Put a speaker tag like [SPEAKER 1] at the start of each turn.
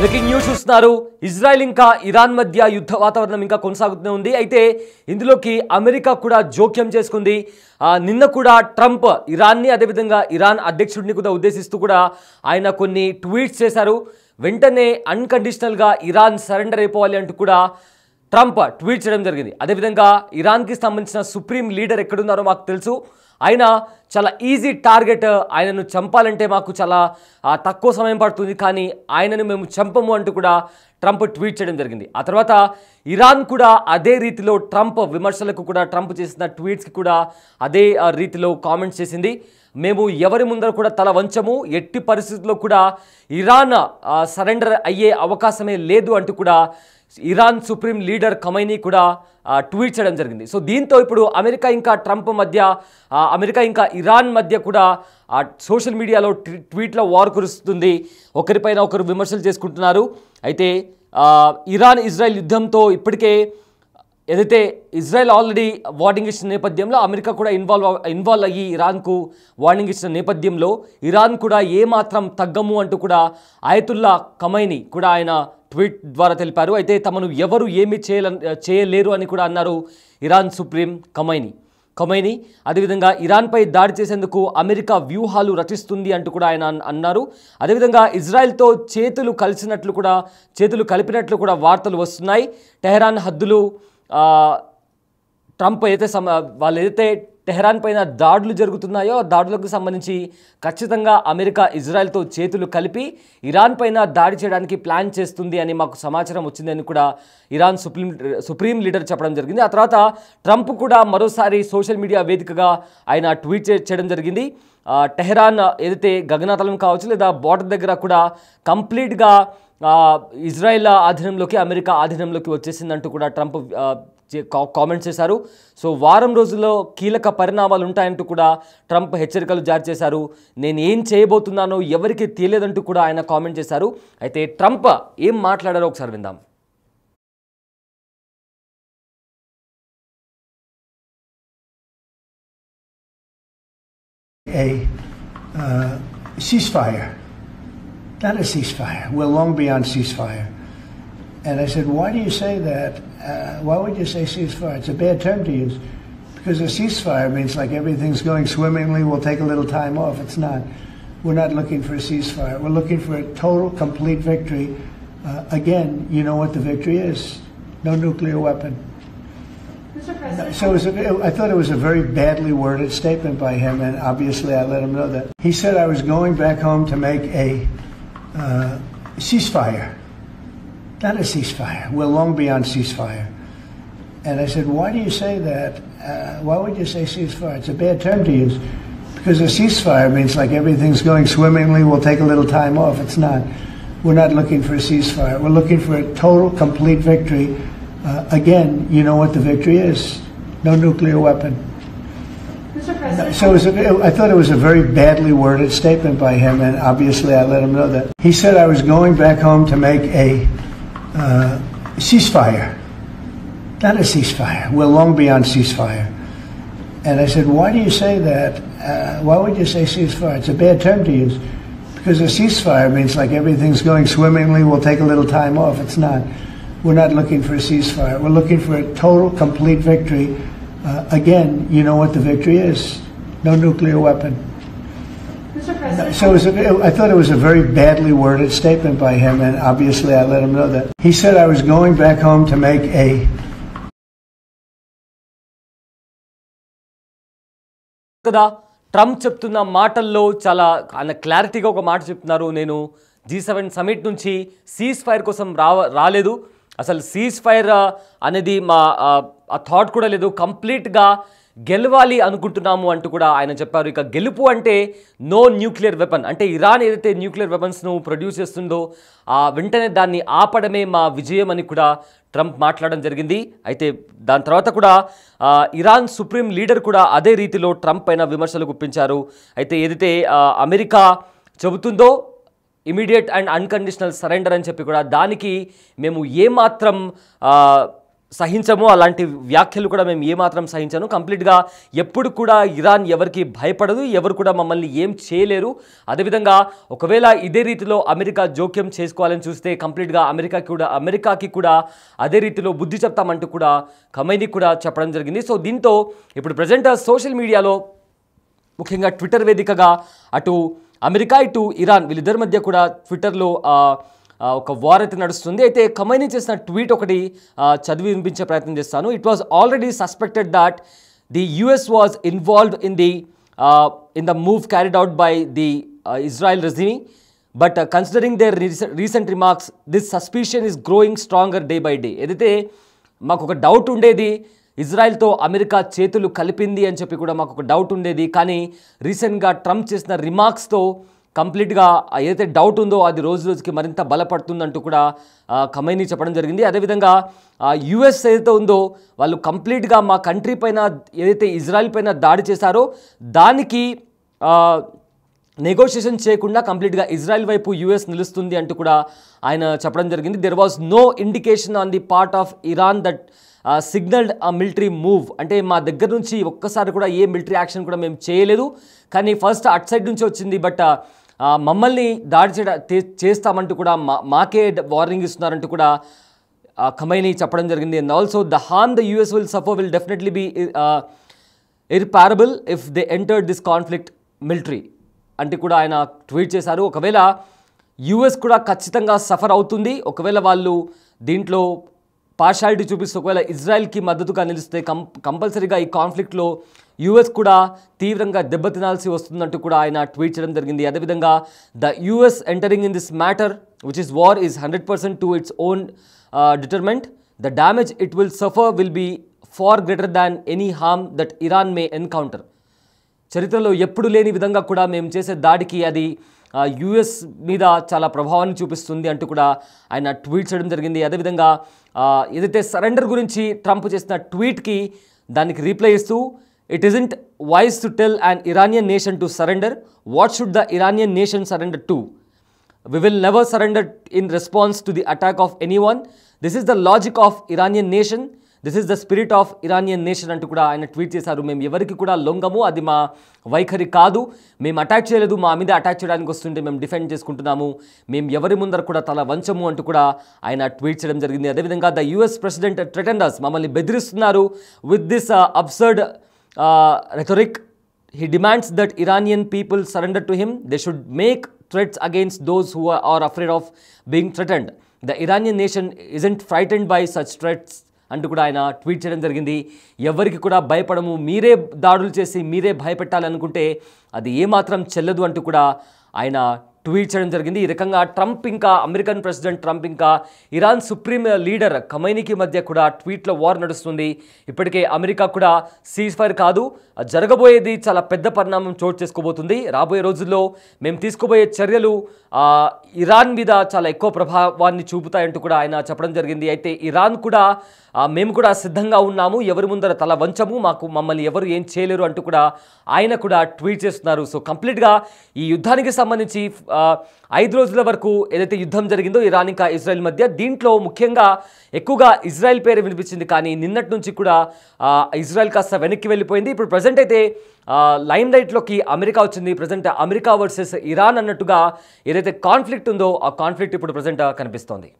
[SPEAKER 1] Breaking news చూస్తున్నారు. Israel ఇంకా Iran మధ్య యుద్ధ వాతావరణం ఇంకా కొనసాగుతూనే ఉంది. అయితే ఇందులోకి అమెరికా కూడా జోక్యం చేసుకుంది. నిన్న కూడా ట్రంప్ ఇరాన్ని అదేవిధంగా ఇరాన్ అధ్యక్షుడిని కూడా ఉద్దేశిస్తూ కూడా ఆయన కొన్ని ట్వీట్స్ చేశారు. వెంటనే అన్కండిషనల్గా ఇరాన్ సరెండర్ అయిపోవాలి అంటూ కూడా ట్రంప్ ట్వీట్ చేయడం జరిగింది. అదేవిధంగా ఇరాన్కి సంబంధించిన సుప్రీం లీడర్ ఎక్కడున్నారో మాకు తెలుసు, ఆయన చాలా ఈజీ టార్గెట్, ఆయనను చంపాలంటే మాకు చాలా తక్కువ సమయం పడుతుంది, కానీ ఆయనను మేము చంపము అంటూ కూడా ట్రంప్ ట్వీట్ చేయడం జరిగింది. ఆ తర్వాత ఇరాన్ కూడా అదే రీతిలో ట్రంప్ విమర్శలకు కూడా ట్రంప్ చేసిన ట్వీట్స్కి కూడా అదే రీతిలో కామెంట్స్ చేసింది. మేము ఎవరి ముందర కూడా తల వంచము, ఎట్టి పరిస్థితుల్లో కూడా ఇరాన్ సరెండర్ అయ్యే అవకాశమే లేదు అంటూ కూడా ఇరాన్ సుప్రీం లీడర్ ఖమైనీ కూడా ట్వీట్ చేయడం జరిగింది. సో దీంతో ఇప్పుడు అమెరికా ఇంకా ట్రంప్ మధ్య, అమెరికా ఇంకా ఇరాన్ మధ్య కూడా సోషల్ మీడియాలో ట్వీట్ల వార్ కురుస్తుంది. ఒకరిపైన ఒకరు విమర్శలు చేసుకుంటున్నారు. అయితే ఇరాన్ ఇజ్రాయెల్ యుద్ధంతో ఇప్పటికే ఏదైతే ఇజ్రాయెల్ ఆల్రెడీ వార్నింగ్ ఇచ్చిన నేపథ్యంలో అమెరికా కూడా ఇన్వాల్వ్ అయ్యి ఇరాన్కు వార్నింగ్ ఇచ్చిన నేపథ్యంలో ఇరాన్ కూడా ఏమాత్రం తగ్గము అంటూ కూడా ఆయతుల్లా ఖమైనీ కూడా ఆయన ట్వీట్ ద్వారా తెలిపారు. అయితే తమను ఎవరు ఏమీ చేయలేరు అని కూడా అన్నారు ఇరాన్ సుప్రీం ఖమైనీ. అదేవిధంగా ఇరాన్పై దాడి చేసేందుకు అమెరికా వ్యూహాలు రచిస్తుంది అంటూ కూడా ఆయన అన్నారు. అదేవిధంగా ఇజ్రాయెల్తో చేతులు కలిపినట్లు కూడా వార్తలు వస్తున్నాయి. టెహరాన్ హద్దులు ట్రంప్ ఏదైతే టెహరాన్ పైన దాడులు జరుగుతున్నాయో దాడులకు సంబంధించి ఖచ్చితంగా అమెరికా ఇజ్రాయెల్తో చేతులు కలిపి ఇరాన్ పైన దాడి చేయడానికి ప్లాన్ చేస్తుంది అని మాకు సమాచారం వచ్చిందని కూడా ఇరాన్ సుప్రీం లీడర్ చెప్పడం జరిగింది. ఆ తర్వాత ట్రంప్ కూడా మరోసారి సోషల్ మీడియా వేదికగా ఆయన ట్వీట్ చేయడం జరిగింది. టెహరాన్ ఏదైతే గగనతలం కావచ్చు లేదా బార్డర్ దగ్గర కూడా కంప్లీట్గా ఇజ్రాయెల్ ఆధీనంలోకి అమెరికా ఆధీనంలోకి వచ్చేసిందంటూ కూడా ట్రంప్ కామెంట్స్ చేశారు. సో వారం రోజుల్లో కీలక పరిణామాలు ఉంటాయంటూ కూడా ట్రంప్ హెచ్చరికలు జారీ చేశారు. నేను ఏం చేయబోతున్నానో ఎవరికి తెలియదంటూ కూడా ఆయన కామెంట్ చేశారు. అయితే ట్రంప్ ఏం మాట్లాడారో ఒకసారి విందాం.
[SPEAKER 2] Ceasefire. Not a ceasefire. We're long beyond ceasefire. And I said, why do you say that? Why would you say ceasefire? It's a bad term to use. Because a ceasefire means like everything's going swimmingly, we'll take a little time off. It's not. We're not looking for a ceasefire. We're looking for a total, complete victory. Again, you know what the victory is. No nuclear weapon.
[SPEAKER 3] Mr. President.
[SPEAKER 2] So I thought it was a very badly worded statement by him, and obviously I let him know that. He said I was going back home to make a ceasefire. Not a ceasefire. We're long beyond ceasefire. And I said, why do you say that? Why would you say ceasefire? It's a bad term to use. Because a ceasefire means like everything's going swimmingly, we'll take a little time off. It's not. We're not looking for a ceasefire. We're looking for a total, complete victory. Again, you know what the victory is. No nuclear weapon.
[SPEAKER 3] Mr. President.
[SPEAKER 2] So I thought it was a very badly worded statement by him, and obviously I let him know that. He said I was going back home to make a ceasefire. Not a ceasefire. We're long beyond ceasefire. And I said, why do you say that? Why would you say ceasefire? It's a bad term to use. Because a ceasefire means like everything's going swimmingly, we'll take a little time off. It's not. We're not looking for a ceasefire. We're looking for a total, complete victory. Again, you know what the victory is. No nuclear weapon.
[SPEAKER 3] Mr. President.
[SPEAKER 2] So I thought it was a very badly worded statement by him, and obviously I let him know that. He said I was going back home to make a
[SPEAKER 1] కదా Trump చెప్తున్న మాటల్లో చాలా ఆయన క్లారిటీగా ఒక మాట చెప్తున్నారు. నేను G7 సమిట్ నుంచి సీజ్ ఫైర్ కోసం రాలేదు, అసలు సీజ్ ఫైర్ అనేది మా ఆ థాట్ కూడా లేదు, కంప్లీట్గా గెలవాలి అనుకుంటున్నాము అంటూ కూడా ఆయన చెప్పారు. ఇక గెలుపు అంటే నో న్యూక్లియర్ వెపన్, అంటే ఇరాన్ ఏదైతే న్యూక్లియర్ వెపన్స్ను ప్రొడ్యూస్ చేస్తుందో వెంటనే దాన్ని ఆపడమే మా విజయం అని కూడా ట్రంప్ మాట్లాడడం జరిగింది. అయితే దాని తర్వాత కూడా ఇరాన్ సుప్రీం లీడర్ కూడా అదే రీతిలో ట్రంప్ పైన విమర్శలు గుప్పించారు. అయితే ఏదైతే అమెరికా చెబుతుందో ఇమీడియట్ అండ్ అన్కండిషనల్ సరెండర్ అని చెప్పి కూడా దానికి మేము ఏమాత్రం సహించము, అలాంటి వ్యాఖ్యలు కూడా మేము ఏమాత్రం సహించను. కంప్లీట్గా ఎప్పుడు కూడా ఇరాన్ ఎవరికి భయపడదు, ఎవరు కూడా మమ్మల్ని ఏం చేయలేరు. అదేవిధంగా ఒకవేళ ఇదే రీతిలో అమెరికా జోక్యం చేసుకోవాలని చూస్తే కంప్లీట్గా అమెరికాకి కూడా అదే రీతిలో బుద్ధి చెప్తామంటూ కూడా ఖమైనీ కూడా చెప్పడం జరిగింది. సో దీంతో ఇప్పుడు ప్రజెంట్ సోషల్ మీడియాలో ముఖ్యంగా ట్విట్టర్ వేదికగా అటు అమెరికా ఇటు ఇరాన్ వీళ్ళిద్దరి మధ్య కూడా ట్విట్టర్లో ఒక వార్ అయితే నడుస్తుంది. అయితే ఖమైనీ చేసిన ట్వీట్ ఒకటి చదివి వినిపించే ప్రయత్నం చేస్తాను. It was already suspected that the US was involved in the move carried out by the Israel regime, but considering their recent remarks this suspicion is growing stronger day by day. ఏదైతే మాకు ఒక doubt ఉండేది, ఇజ్రాయెల్తో America చేతులు కలిపింది అని చెప్పి కూడా మాకు ఒక డౌట్ ఉండేది, కానీ రీసెంట్గా ట్రంప్ చేసిన రిమార్క్స్తో కంప్లీట్గా ఏదైతే డౌట్ ఉందో అది రోజు రోజుకి మరింత బలపడుతుందంటూ కూడా ఖమైనీ చెప్పడం జరిగింది. అదేవిధంగా యుఎస్ ఏదైతే ఉందో వాళ్ళు కంప్లీట్గా మా కంట్రీ పైన ఏదైతే ఇజ్రాయెల్ పైన దాడి చేశారో దానికి నెగోషియేషన్ చేయకుండా కంప్లీట్గా ఇజ్రాయెల్ వైపు యుఎస్ నిలుస్తుంది అంటూ కూడా ఆయన చెప్పడం జరిగింది. There was no indication on the part of Iran that signalled a military move. అంటే మా దగ్గర నుంచి ఒక్కసారి కూడా ఏ మిలిటరీ యాక్షన్ కూడా మేము చేయలేదు, కానీ ఫస్ట్ అట్ సైడ్ నుంచి వచ్చింది, బట్ మమ్మల్ని దాడి చేస్తామంటూ కూడా మాకే వార్నింగ్ ఇస్తున్నారంటూ కూడా ఖమైనీ చెప్పడం జరిగింది. And also the harm the US will suffer will definitely be irreparable if they entered this conflict military అంటే కూడా ఆయన ట్వీట్ చేశారు. ఒకవేళ యూఎస్ కూడా ఖచ్చితంగా సఫర్ అవుతుంది, ఒకవేళ వాళ్ళు దీంట్లో పార్షాలిటీ చూపిస్తూ ఒకవేళ ఇజ్రాయెల్కి మద్దతుగా నిలిస్తే కంపల్సరీగా ఈ కాన్ఫ్లిక్ట్లో యూఎస్ కూడా తీవ్రంగా దెబ్బతినాల్సి వస్తుందంటూ కూడా ఆయన ట్వీట్ చేయడం జరిగింది. అదేవిధంగా the US entering in this matter which is war is 100% to its own deterrent. The damage it will suffer will be far greater than any harm that Iran may encounter. చరిత్రలో ఎప్పుడు లేని విధంగా కూడా మేము చేసే దాడికి అది యుఎస్ మీద చాలా ప్రభావాన్ని చూపిస్తుంది అంటూ కూడా ఆయన ట్వీట్ చేయడం జరిగింది. అదేవిధంగా ఏదైతే సరెండర్ గురించి ట్రంప్ చేసిన ట్వీట్కి దానికి రీప్లై ఇస్తూ it isn't wise to tell an Iranian nation to surrender, what should the Iranian nation surrender to? We will never surrender in response to the attack of anyone. This is the logic of Iranian nation. This is the spirit of Iranian nation అంటూ కూడా ఆయన tweet చేశారు. మేము ఎవరికి కూడా లొంగము, అది మా వైఖరి కాదు, మేము అటాక్ చేయలేదు, మా మీద అటాక్ చేయడానికి వస్తుంటే మేము డిఫెండ్ చేసుకుంటున్నాము, మేము ఎవరి ముందర కూడా తల వంచము అంటూ కూడా ఆయన ట్వీట్ చేయడం జరిగింది. అదేవిధంగా the US president threatened us, మమ్మల్ని బెదిరిస్తున్నారు with this absurd rhetoric. He demands that Iranian people surrender to him. They should make threats against those who are afraid of being threatened. The Iranian nation isn't frightened by such threats అంటూ కూడా ఆయన tweet చేయడం జరిగింది. ఎవరికి కూడా భయపడము, మీరే దాడులు చేసి మీరే భయపెట్టాలనుకుంటే అది ఏమాత్రం చెల్లదు అంటూ కూడా ఆయన ట్వీట్ చేయడం జరిగింది. ఈ రకంగా ట్రంప్ ఇంకా అమెరికన్ ప్రెసిడెంట్ ట్రంప్ ఇంకా ఇరాన్ సుప్రీం లీడర్ ఖమైనీకి మధ్య కూడా ట్వీట్లో వార్ నడుస్తుంది. ఇప్పటికే అమెరికా కూడా సీజ్ ఫైర్ కాదు, జరగబోయేది చాలా పెద్ద పరిణామం చోటు చేసుకోబోతుంది. రాబోయే రోజుల్లో మేము తీసుకోబోయే చర్యలు ఇరాన్ మీద చాలా ఎక్కువ ప్రభావాన్ని చూపుతాయంటూ కూడా ఆయన చెప్పడం జరిగింది. అయితే ఇరాన్ కూడా మేము కూడా సిద్ధంగా ఉన్నాము, ఎవరి ముందర తల వంచము, మమ్మల్ని ఎవరు ఏం చేయలేరు అంటూ కూడా ఆయన కూడా ట్వీట్ చేస్తున్నారు. సో కంప్లీట్గా ఈ యుద్ధానికి సంబంధించి 5 రోజుల వరకు ఏదైతే యుద్ధం జరిగిందో ఇరాన్ ఇంకా ఇజ్రాయెల్ మధ్య, దీంట్లో ముఖ్యంగా ఎక్కువగా ఇజ్రాయెల్ పేరు వినిపించింది, కానీ నిన్నటి నుంచి కూడా ఇజ్రాయెల్ కాస్త వెనక్కి వెళ్ళిపోయింది. ఇప్పుడు ప్రజెంట్ అయితే లైమ్ లైట్లోకి అమెరికా వచ్చింది. ప్రజెంట్ అమెరికా వర్సెస్ ఇరాన్ అన్నట్టుగా ఏదైతే కాన్ఫ్లిక్ట్ ఉందో ఆ కాన్ఫ్లిక్ట్ ఇప్పుడు ప్రజెంట్ కనిపిస్తోంది.